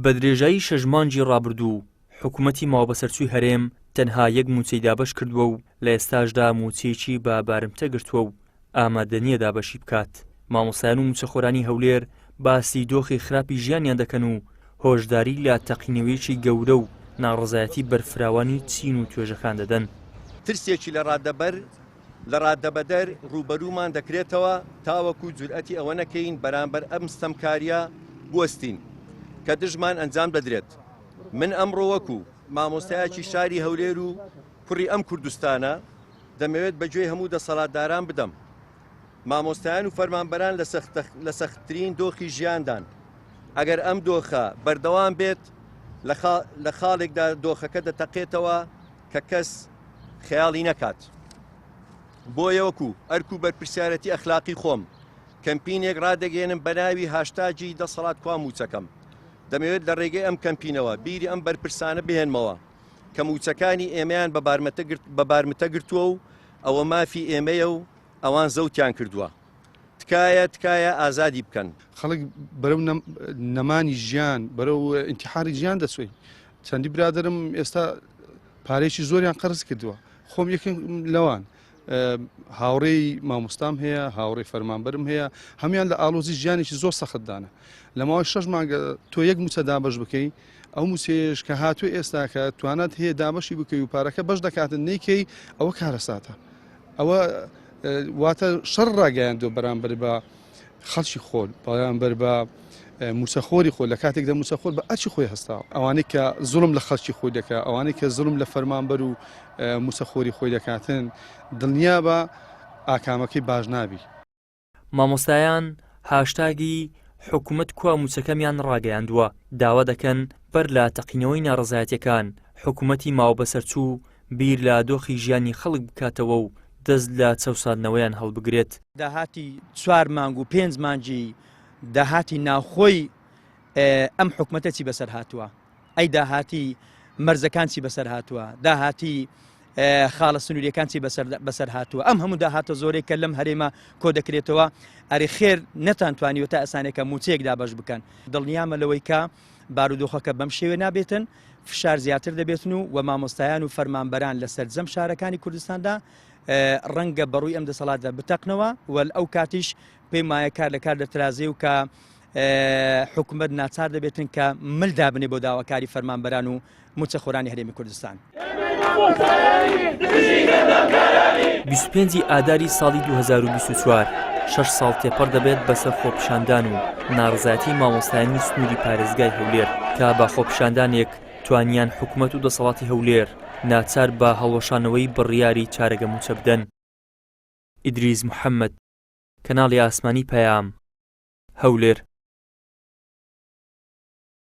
بە درێژایی شەژمانجی ڕابردوو حکوومەتی ماوەبەسەرچووی هەرێم تەنها یەک موچەی دابەش کردووە و لە ئێستاشدا موچەیەکی بە بارمتە گرتووە و ئامادە نییە دابەشی بکات. مامۆستایان و موچەخۆرانی هەولێر باسی دۆخی خراپی ژیانیان دەکەن و هۆشداری لە تەقینەوەیەکی گەورە و ناڕزایەتی بەرفراوانی چین و توێژەکان دەدەن. ترسێکی لە ڕادەبەدەر ڕوبەرومان دەکرێتەوە تاوەکو جورئەتی ئەوە نەکەین بەرامبەر ئەم ستەمکاریە بوەستین کە دژمان ئەنجام دەدرێت. من ئەمڕۆ وەکو مامۆستایەکی شاری هەولێر و کوڕی ئەم کوردستانە دەمەوێت بەگوێی هەموو دەسەڵاتداران بدەم. مامۆستایان و فەرمانبەران لە سەختترین دۆخی ژیاندان. ئەگەر ئەم دۆخە بەردەوام بێت لە خاڵێکدا دۆخەکە دەتەقێتەوە کە کەس خەیاڵی نەکات. بۆیە وەکو ئەرک و بەرپرسیارەتی ئەخلاقی خۆم کەمپینێک ڕادەگەێنم بە ناوی هاشتاجی دەسەڵات کوا موچەکەم. دەمەوێت لە ڕێگەی ئەم کەمپینەوە بیری ئەم بەرپرسانە بهێنمەوە کە موچەکانی ئێمەیان بە بارمتە گرتووە و ئەوە مافی ئێمەیە و ئەوان زەوتیان کردووە. تکایە ئازادی بکەن. خەڵک بەرەو نەمانی ژیان بەرەو ئینتیحاری ژیان دەسوی. چەندی برادرم ئێستا پارێکی زۆریان قەرز کردووە. خۆم یەکێک لەوان هاوڕێی مامۆستام هەیە، هاوڕێی فەرمانبەرم هەیە، هەمیان لە ئاڵۆزی ژیانێکی زۆر سەختدانە. لە ماوەی 6 مانگە تۆ یەک موچە دابەش بکەی، ئەو موچەیەش کە هاتووی ئێستا کە توانات هەیە دابەشی بکەی و پارەکە بەش دەکاتن نەیکەی ئەوە کارەساتە. ئەوە واتە شەڕ ڕاگەیاندوە بەرامبەر بە خەڵکی خۆل، بەرامبەر بە موچەخۆری خۆل لە کاتێکدا موچەخۆر بە ئەرچی خۆی هەستاوە. ئەوانەی کە زوڵم لە خەڵکی خۆی دەکات، ئەوانەی کە زوڵم لە فەرمانبەر و موچەخۆری خۆی دەکاتن، دڵنیا بە ئاکامەکەی باش نابی. مامۆستایان هاشتاگی حکوومەت کوا موچەکەمیان ڕاگەیاندووە، داوا دەکەن بەر لە تەقینەوەی ناڕزایەتیەکان حکوومەتی ماوەبەسەرچوو بیر لە دۆخی ژیانی خەڵک بکاتەوە و دەست لە چەوساندنەوەیان هەڵبگرێت. داهاتی 4 مانگ و 5 مانجی داهاتی ناوخۆی ئەم حکوومەتە چی بەسەر هاتووە، ئەی داهاتی مەرزەکان چی بەسەر هاتووە، داهاتی خاڵە سنووریەکان چی بەسەر هاتووە. ئەم هەموو داهاتە زۆرێک کە لەم هەرێمە کۆ دەکرێتەوە. ئەری خێر نەتانتوانیوە تا ئەسانێکە موچەیەک دابەش بکەن. دڵنیامە لەوەی کە بارودۆخەکە بەم شێوێ نابێتن، فشار زیاتر دەبێتن و مامۆستایان و فەرمانبەران لە سەرجەم شارەکانی کوردستاندا ڕەنگە بەڕووی ئەم دەسەڵاتدا بتەقنەوە و ئەو کاتیش پێی مایە کار لە کار دەترازێ و کە حکوومەت ناچار دەبێتن کە ملدا بنێ بۆ داواکاری فەرمانبەران و موچەخۆرانی هەرێمی کوردستان. 25 ئاداری ساڵی 2024 6 ساڵ تێپەڕ دەبێت بەسەر خۆپیشاندان و ناڕزایەتی مامۆستایانی سنووری پارێزگای هەولێر کە بە خۆپیشاندانێک توانیان حکوومەت و دەسەڵاتی هەولێر ناچار بە هەڵوەشانەوەی بڕیاری چارەگە موچە بدەن. ئیدریس محەممەد، کەناڵی ئاسمانی پەیام، هەولێر.